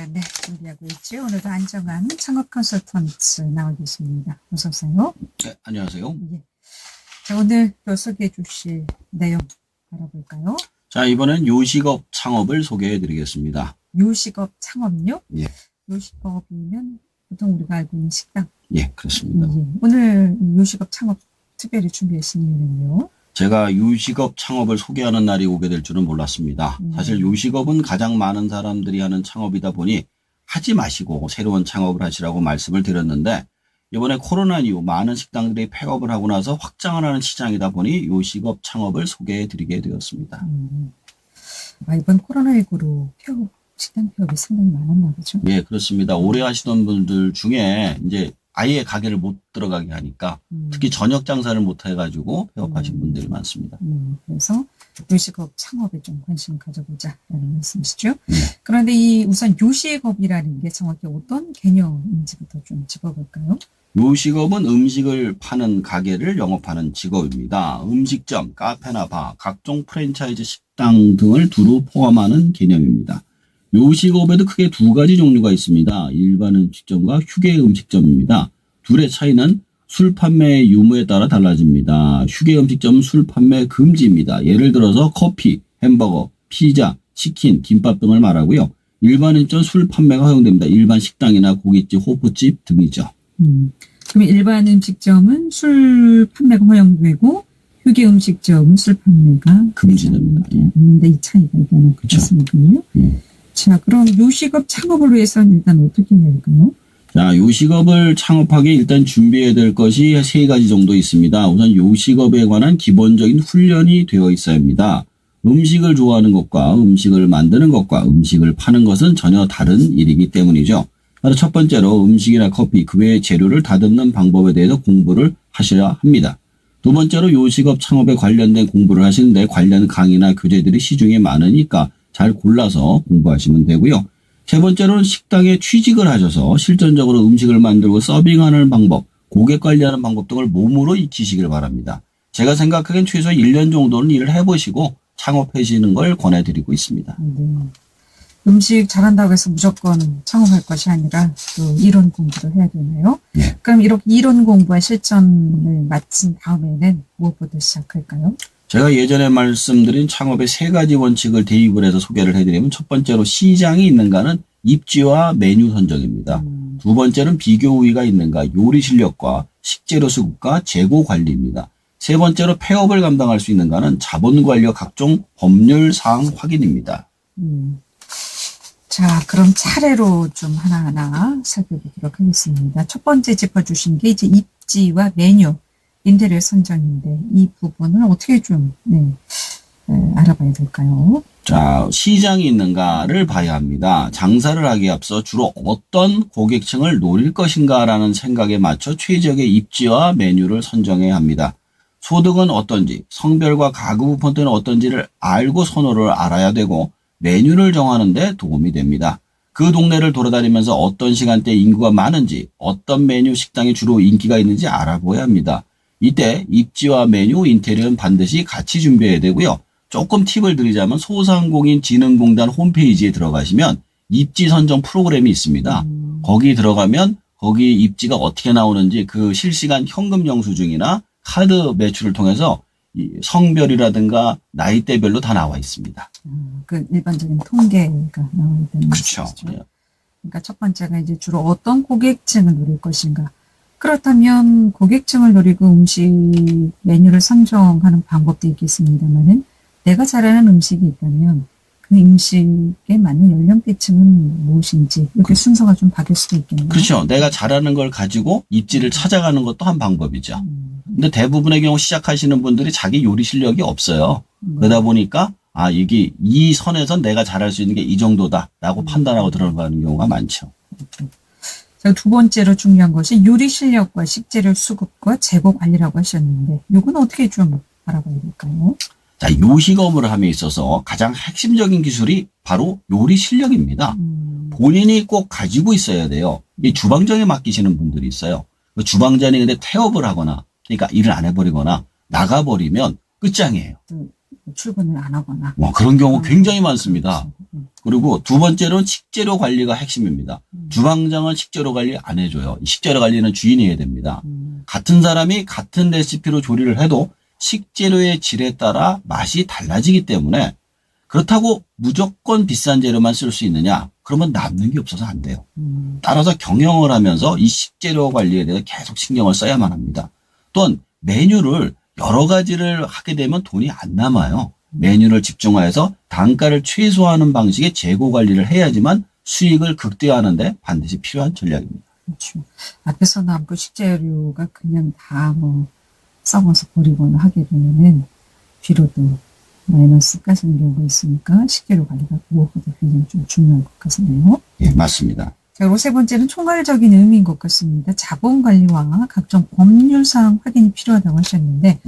시간에 준비하고 있죠. 오늘도 안정환 창업 컨설턴트 나와 계십니다. 어서 오세요. 네, 안녕하세요. 예. 자, 오늘 또 소개해 주실 내용 알아볼까요? 자, 이번엔 요식업 창업을 소개해 드리겠습니다. 요식업 창업요? 예. 요식업이면 보통 우리가 알고 있는 식당. 예, 그렇습니다. 예. 오늘 이 요식업 창업 특별히 준비하신 이유는요? 제가 요식업 창업을 소개하는 날이 오게 될 줄은 몰랐습니다. 사실 요식업은 가장 많은 사람들이 하는 창업이다 보니 하지 마시고 새로운 창업을 하시라고 말씀을 드렸는데, 이번에 코로나 이후 많은 식당들이 폐업을 하고 나서 확장을 하는 시장이다 보니 요식업 창업을 소개해 드리게 되었습니다. 이번 코로나19로 식당 폐업이 상당히 많았나 보죠? 예, 그렇습니다. 오래 하시던 분들 중에 이제 아예 가게를 못 들어가게 하니까 특히 저녁 장사를 못 해가지고 폐업하신 분들이 많습니다. 그래서 요식업 창업에 좀 관심 가져보자라는 말씀이시죠. 그런데 이 우선 요식업이라는 게 정확히 어떤 개념인지부터 좀 짚어볼까요? 요식업은 음식을 파는 가게를 영업하는 직업입니다. 음식점, 카페나 바, 각종 프랜차이즈 식당 등을 두루 포함하는 개념입니다. 요식업에도 크게 두 가지 종류가 있습니다. 일반 음식점과 휴게 음식점입니다. 둘의 차이는 술 판매의 유무에 따라 달라집니다. 휴게 음식점은 술 판매 금지입니다. 예를 들어서 커피, 햄버거, 피자, 치킨, 김밥 등을 말하고요. 일반 음식점은 술 판매가 허용됩니다. 일반 식당이나 고깃집, 호프집 등이죠. 그럼 일반 음식점은 술 판매가 허용되고 휴게 음식점은 술 판매가 금지됩니다. 있는데 이 차이가 일단은 그렇습니까요? 자, 그럼 요식업 창업을 위해서는 일단 어떻게 해야 할까요? 자, 요식업을 창업하기 일단 준비해야 될 것이 세 가지 정도 있습니다. 우선 요식업에 관한 기본적인 훈련이 되어 있어야 합니다. 음식을 좋아하는 것과 음식을 만드는 것과 음식을 파는 것은 전혀 다른 일이기 때문이죠. 바로 첫 번째로 음식이나 커피, 그 외의 재료를 다듬는 방법에 대해서 공부를 하셔야 합니다. 두 번째로 요식업 창업에 관련된 공부를 하시는데 관련 강의나 교재들이 시중에 많으니까 잘 골라서 공부하시면 되고요. 세 번째로는 식당에 취직을 하셔서 실전적으로 음식을 만들고 서빙하는 방법, 고객 관리하는 방법 등을 몸으로 익히시길 바랍니다. 제가 생각하기엔 최소 1년 정도는 일을 해보시고 창업하시는 걸 권해드리고 있습니다. 음식 잘한다고 해서 무조건 창업할 것이 아니라 또 이론 공부도 해야 되나요? 네. 그럼 이렇게 이론 공부와 실전을 마친 다음에는 무엇부터 시작할까요? 제가 예전에 말씀드린 창업의 세 가지 원칙을 대입을 해서 소개를 해드리면, 첫 번째로 시장이 있는가는 입지와 메뉴 선정입니다. 두 번째는 비교 우위가 있는가, 요리 실력과 식재료 수급과 재고 관리입니다. 세 번째로 폐업을 감당할 수 있는가는 자본 관리와 각종 법률 사항 확인입니다. 자, 그럼 차례로 좀 하나하나 살펴보도록 하겠습니다. 첫 번째 짚어주신 게 이제 입지와 메뉴, 인테리어 선정인데 이 부분을 어떻게 좀 알아봐야 될까요? 자, 시장이 있는가를 봐야 합니다. 장사를 하기에 앞서 주로 어떤 고객층을 노릴 것인가라는 생각에 맞춰 최적의 입지와 메뉴를 선정해야 합니다. 소득은 어떤지, 성별과 가구 부분은 어떤지를 알고 선호를 알아야 되고 메뉴를 정하는 데 도움이 됩니다. 그 동네를 돌아다니면서 어떤 시간대에 인구가 많은지, 어떤 메뉴 식당이 주로 인기가 있는지 알아보아야 합니다. 이때 입지와 메뉴, 인테리어는 반드시 같이 준비해야 되고요. 조금 팁을 드리자면 소상공인진흥공단 홈페이지에 들어가시면 입지 선정 프로그램이 있습니다. 거기 들어가면 거기 입지가 어떻게 나오는지 그 실시간 현금 영수증이나 카드 매출을 통해서 성별이라든가 나이대별로 다 나와 있습니다. 그 일반적인 통계가 나와야 되는 그렇죠. 것이죠. 그러니까 첫 번째가 이제 주로 어떤 고객층을 노릴 것인가. 그렇다면 고객층을 노리고 음식 메뉴를 선정하는 방법도 있겠습니다만은 내가 잘하는 음식이 있다면 그 음식에 맞는 연령대층은 무엇인지 이렇게 순서가 좀 바뀔 수도 있겠네요. 그렇죠. 내가 잘하는 걸 가지고 입지를 찾아가는 것도 한 방법이죠. 근데 대부분의 경우 시작하시는 분들이 자기 요리 실력이 없어요. 그러다 보니까 이게 이 선에선 내가 잘할 수 있는 게 이 정도다라고 판단하고 들어가는 경우가 많죠. 자, 두 번째로 중요한 것이 요리 실력과 식재료 수급과 재고 관리라고 하셨는데 이건 어떻게 좀 알아봐야 될까요? 자, 요식업을 함에 있어서 가장 핵심적인 기술이 바로 요리 실력입니다. 본인이 꼭 가지고 있어야 돼요. 이 주방장에 맡기시는 분들이 있어요. 주방장이 근데 태업을 하거나, 그러니까 일을 안 해버리거나 나가버리면 끝장이에요. 출근을 안 하거나. 그런 경우 굉장히 많습니다. 그리고 두 번째로는 식재료 관리가 핵심입니다. 주방장은 식재료 관리 안 해줘요. 이 식재료 관리는 주인이 해야 됩니다. 같은 사람이 같은 레시피로 조리를 해도 식재료의 질에 따라 맛이 달라지기 때문에 그렇다고 무조건 비싼 재료만 쓸 수 있느냐? 그러면 남는 게 없어서 안 돼요. 따라서 경영을 하면서 이 식재료 관리에 대해서 계속 신경을 써야만 합니다. 또한 메뉴를 여러 가지를 하게 되면 돈이 안 남아요. 메뉴를 집중화해서 단가를 최소화하는 방식의 재고 관리를 해야지만 수익을 극대화하는데 반드시 필요한 전략입니다. 그렇죠. 앞에서 나온 그 식재료가 그냥 다 썩어서 버리거나 하게 되면은 뒤로도 마이너스가 생기는 경우가 있으니까 식재료 관리가 무엇보다 굉장히 좀 중요한 것 같네요. 예, 맞습니다. 자, 그리고 세 번째는 총괄적인 의미인 것 같습니다. 자본 관리와 각종 법률상 확인이 필요하다고 하셨는데,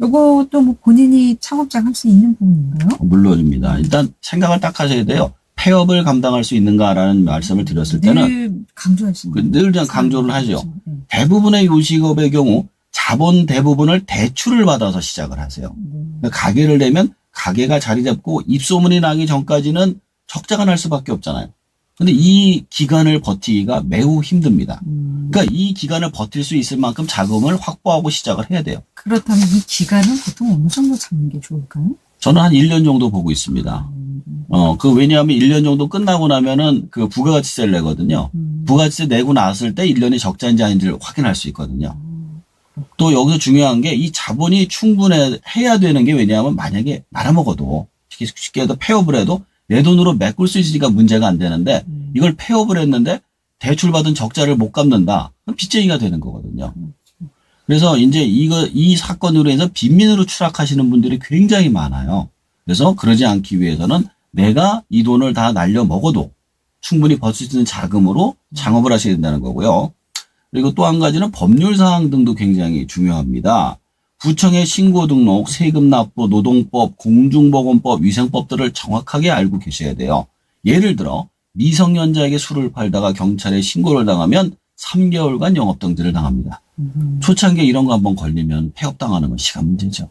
요것도 본인이 창업자 할 수 있는 부분인가요? 물론입니다. 일단 생각을 딱 하셔야 돼요. 폐업을 감당할 수 있는가라는 말씀을 드렸을 때는 늘 강조하시는 늘 강조를 하죠. 네. 대부분의 요식업의 경우 자본 대부분을 대출을 받아서 시작을 하세요. 그러니까 가게를 내면 가게가 자리 잡고 입소문이 나기 전까지는 적자가 날 수밖에 없잖아요. 근데 이 기간을 버티기가 매우 힘듭니다. 그러니까 이 기간을 버틸 수 있을 만큼 자금을 확보하고 시작을 해야 돼요. 그렇다면 이 기간은 보통 어느 정도 잡는 게 좋을까요? 저는 한 1년 정도 보고 있습니다. 왜냐하면 1년 정도 끝나고 나면은 그 부가가치세를 내거든요. 부가가치세 내고 나왔을 때 1년이 적자인지 아닌지를 확인할 수 있거든요. 또 여기서 중요한 게 이 자본이 충분해야 되는 게 왜냐하면 만약에 말아먹어도 쉽게 해도 폐업을 해도 내 돈으로 메꿀 수 있으니까 문제가 안 되는데 이걸 폐업을 했는데 대출받은 적자를 못 갚는다. 그럼 빚쟁이가 되는 거거든요. 그래서 이제 이 사건으로 해서 빈민으로 추락하시는 분들이 굉장히 많아요. 그래서 그러지 않기 위해서는 내가 이 돈을 다 날려 먹어도 충분히 벌 수 있는 자금으로 창업을 하셔야 된다는 거고요. 그리고 또 한 가지는 법률 사항 등도 굉장히 중요합니다. 구청의 신고 등록, 세금 납부, 노동법, 공중보건법, 위생법들을 정확하게 알고 계셔야 돼요. 예를 들어 미성년자에게 술을 팔다가 경찰에 신고를 당하면 3개월간 영업 정지를 당합니다. 초창기에 이런 거 한번 걸리면 폐업당하는 건 시간 문제죠.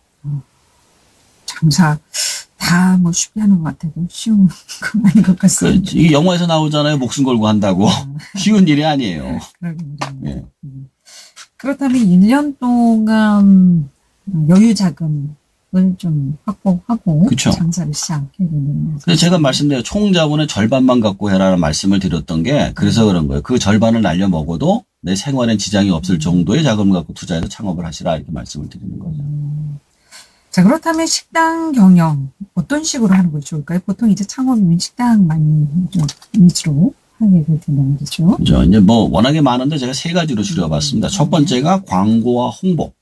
장사 다 쉽게 하는 것 같아도 쉬운 건 아닌 것 같습니다. 이게 영화에서 나오잖아요. 목숨 걸고 한다고. 쉬운 일이 아니에요. 예. 그렇다면 1년 동안 여유 자금을 좀 확보하고 그쵸. 장사를 시작해야 되는. 그래서 제가 말씀드린 총 자본의 절반만 갖고 해라는 말씀을 드렸던 게 그래서 그런 거예요. 그 절반을 날려 먹어도 내 생활엔 지장이 없을 정도의 자금을 갖고 투자해서 창업을 하시라 이렇게 말씀을 드리는 거죠. 자, 그렇다면 식당 경영 어떤 식으로 하는 것이 좋을까요? 보통 이제 창업이면 식당 많이 좀 위주로 하게 될 텐데 말이죠. 그죠. 이제 워낙에 많은데 제가 세 가지로 줄여봤습니다. 첫 번째가 광고와 홍보,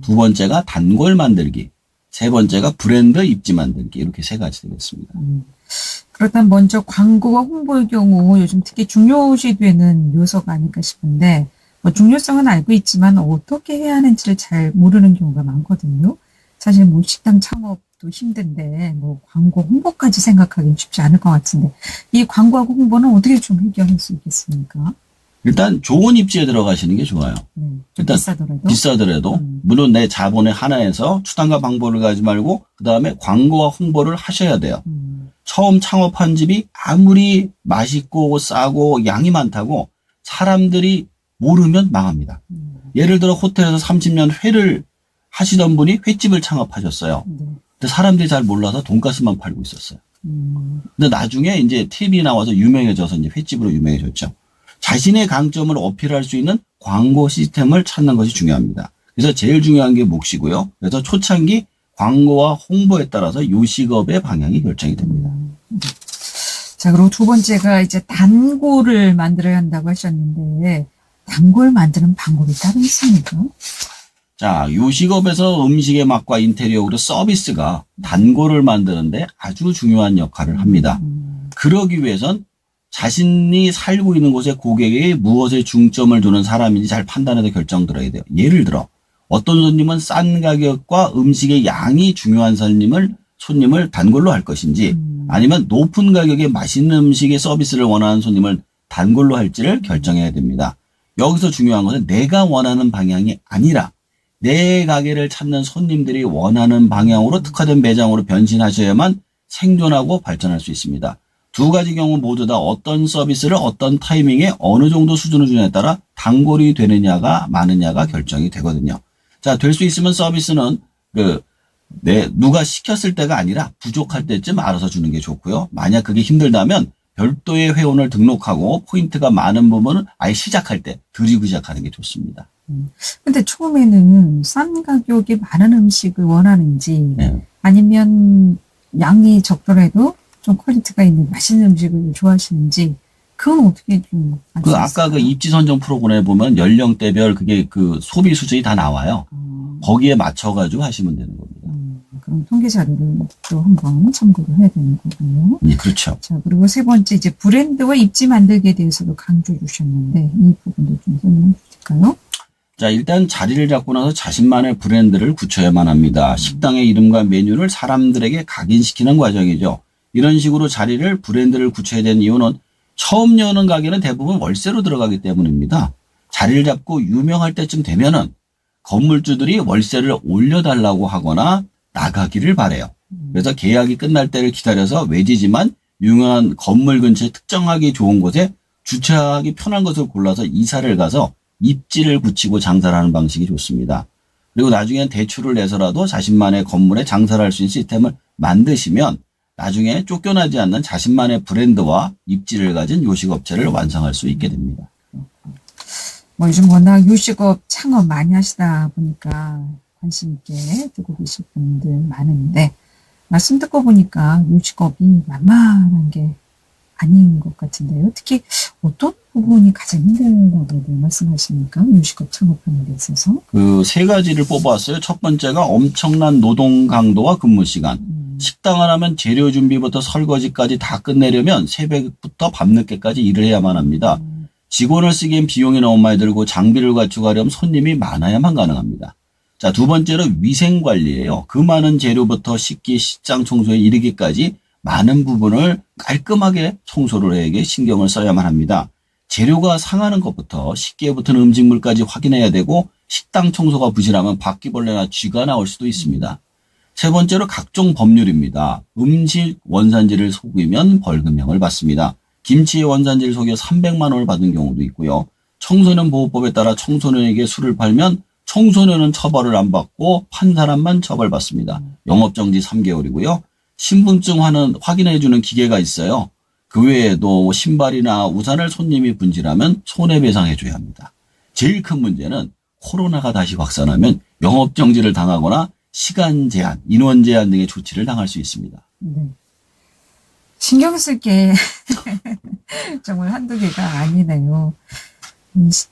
두 번째가 단골 만들기, 세 번째가 브랜드 입지 만들기 이렇게 세 가지 되겠습니다. 그렇다면 먼저 광고와 홍보의 경우 요즘 특히 중요시되는 요소가 아닐까 싶은데 중요성은 알고 있지만 어떻게 해야 하는지를 잘 모르는 경우가 많거든요. 사실 식당 창업도 힘든데 광고 홍보까지 생각하기는 쉽지 않을 것 같은데 이 광고하고 홍보는 어떻게 좀 해결할 수 있겠습니까? 일단 좋은 입지에 들어가시는 게 좋아요. 좀 일단 비싸더라도 물론 내 자본에 한해서 추단과 방법을 가지 말고 그다음에 광고와 홍보를 하셔야 돼요. 처음 창업한 집이 아무리 맛있고 싸고 양이 많다고 사람들이 모르면 망합니다. 예를 들어 호텔에서 30년 회를 하시던 분이 횟집을 창업하셨어요. 근데 사람들이 잘 몰라서 돈가스만 팔고 있었어요. 근데 나중에 이제 TV에 나와서 유명해져서 이제 횟집으로 유명해졌죠. 자신의 강점을 어필할 수 있는 광고 시스템을 찾는 것이 중요합니다. 그래서 제일 중요한 게 몫이고요. 그래서 초창기 광고와 홍보에 따라서 요식업의 방향이 결정이 됩니다. 자, 그리고 두 번째가 이제 단골을 만들어야 한다고 하셨는데 단골 만드는 방법이 따로 있습니까? 자, 요식업에서 음식의 맛과 인테리어 그리고 서비스가 단골을 만드는데 아주 중요한 역할을 합니다. 그러기 위해선 자신이 살고 있는 곳의 고객이 무엇에 중점을 두는 사람인지 잘 판단해서 결정 들어야 돼요. 예를 들어 어떤 손님은 싼 가격과 음식의 양이 중요한 손님을 단골로 할 것인지 아니면 높은 가격에 맛있는 음식의 서비스를 원하는 손님을 단골로 할지를 결정해야 됩니다. 여기서 중요한 것은 내가 원하는 방향이 아니라 내 가게를 찾는 손님들이 원하는 방향으로 특화된 매장으로 변신하셔야만 생존하고 발전할 수 있습니다. 두 가지 경우 모두 다 어떤 서비스를 어떤 타이밍에 어느 정도 수준을 주냐에 따라 단골이 되느냐가 많으냐가 결정이 되거든요. 자, 될 수 있으면 서비스는 누가 시켰을 때가 아니라 부족할 때쯤 알아서 주는 게 좋고요. 만약 그게 힘들다면 별도의 회원을 등록하고 포인트가 많은 부분은 아예 시작할 때 드리고 시작하는 게 좋습니다. 근데 처음에는 싼 가격에 많은 음식을 원하는지 네. 아니면 양이 적더라도 좀 퀄리티가 있는 맛있는 음식을 좋아하시는지 그건 어떻게 좀 알 수 아까 있을까요? 입지 선정 프로그램에 보면 연령대별 그게 소비 수준이 다 나와요. 거기에 맞춰가지고 하시면 되는 겁니다. 그럼 통계 자료를 또 한번 참고를 해야 되는 거군요. 그렇죠. 자, 그리고 세 번째 이제 브랜드와 입지 만들기에 대해서도 강조해 주셨는데 이 부분도 좀 설명해 주실까요? 자, 일단 자리를 잡고 나서 자신만의 브랜드를 굳혀야만 합니다. 식당의 이름과 메뉴를 사람들에게 각인시키는 과정이죠. 이런 식으로 브랜드를 굳혀야 되는 이유는 처음 여는 가게는 대부분 월세로 들어가기 때문입니다. 자리를 잡고 유명할 때쯤 되면은 건물주들이 월세를 올려달라고 하거나 나가기를 바래요. 그래서 계약이 끝날 때를 기다려서 외지지만 유명한 건물 근처에 특정하기 좋은 곳에 주차하기 편한 것을 골라서 이사를 가서 입지를 굳히고 장사를 하는 방식이 좋습니다. 그리고 나중엔 대출을 내서라도 자신만의 건물에 장사를 할 수 있는 시스템을 만드시면 나중에 쫓겨나지 않는 자신만의 브랜드와 입지를 가진 요식업체를 완성할 수 있게 됩니다. 뭐 요즘 워낙 요식업 창업 많이 하시다 보니까 관심 있게 듣고 계실 분들 많은데 말씀 듣고 보니까 요식업이 만만한 게 아닌 것 같은데요. 특히 어떤 부분이 가장 힘들다고 말씀하십니까? 요식업 창업하는 데 있어서. 세 가지를 뽑아왔어요. 첫 번째가 엄청난 노동 강도와 근무 시간. 식당을 하면 재료 준비부터 설거지까지 다 끝내려면 새벽부터 밤늦게까지 일을 해야만 합니다. 직원을 쓰기엔 비용이 너무 많이 들고 장비를 갖추고 하려면 손님이 많아야만 가능합니다. 자, 두 번째로 위생관리예요. 그 많은 재료부터 식기, 식장 청소에 이르기까지 많은 부분을 깔끔하게 청소를 해야 신경을 써야만 합니다. 재료가 상하는 것부터 식기에 붙은 음식물까지 확인해야 되고 식당 청소가 부실하면 바퀴벌레나 쥐가 나올 수도 있습니다. 세 번째로 각종 법률입니다. 음식 원산지를 속이면 벌금형을 받습니다. 김치의 원산지를 속여 300만 원을 받은 경우도 있고요. 청소년 보호법에 따라 청소년에게 술을 팔면 청소년은 처벌을 안 받고 판 사람만 처벌받습니다. 영업정지 3개월이고요. 신분증 확인해주는 기계가 있어요. 그 외에도 신발이나 우산을 손님이 분실하면 손해배상해줘야 합니다. 제일 큰 문제는 코로나가 다시 확산하면 영업정지를 당하거나 시간 제한, 인원 제한 등의 조치를 당할 수 있습니다. 네. 신경 쓸 게 정말 한두 개가 아니네요.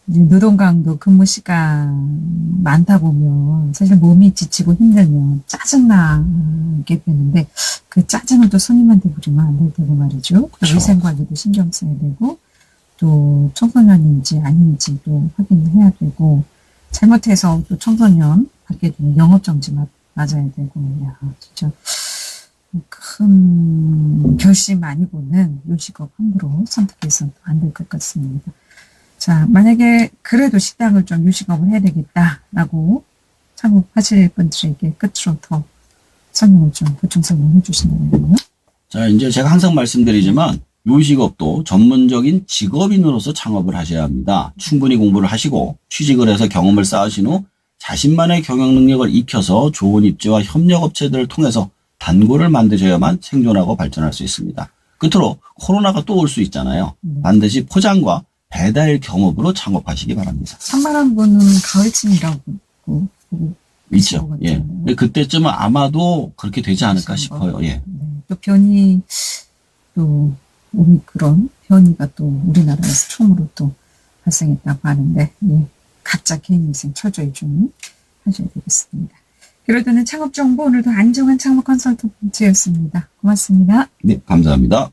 노동 강도, 근무 시간 많다 보면 사실 몸이 지치고 힘들면 짜증나게 되는데 그 짜증을 또 손님한테 부리면 안 될 테고 말이죠. 그렇죠. 위생 관리도 신경 써야 되고 또 청소년인지 아닌지 또 확인해야 되고 잘못해서 또 청소년 받게 되면 영업정지 맞아야 되고 야 진짜 큰 결심 아니고는 요식업 함부로 선택해서는 안 될 것 같습니다. 자, 만약에 그래도 식당을 좀 요식업을 해야 되겠다라고 창업하실 분들에게 끝으로 더 설명을 좀 보충 설명해 주신다면요. 자, 이제 제가 항상 말씀드리지만 요식업도 전문적인 직업인으로서 창업을 하셔야 합니다. 충분히 공부를 하시고 취직을 해서 경험을 쌓으신 후 자신만의 경영 능력을 익혀서 좋은 입지와 협력업체들을 통해서 단골을 만드셔야만 생존하고 발전할 수 있습니다. 끝으로 코로나가 또 올 수 있잖아요. 반드시 포장과 배달 경업으로 창업하시기 바랍니다. 산만한 분은 가을쯤이라고 보고 있죠. 예. 그때쯤은 아마도 그렇게 되지 않을까 싶어요. 예. 네. 또 변이 또 오미크론 변이가 또 우리나라에서 처음으로 또 발생했다고 하는데 예. 각자 개인위생 철저히 좀 하셔야 되겠습니다. 그러더는 창업정보 오늘도 안정환 창업 컨설턴트였습니다. 고맙습니다. 네, 감사합니다.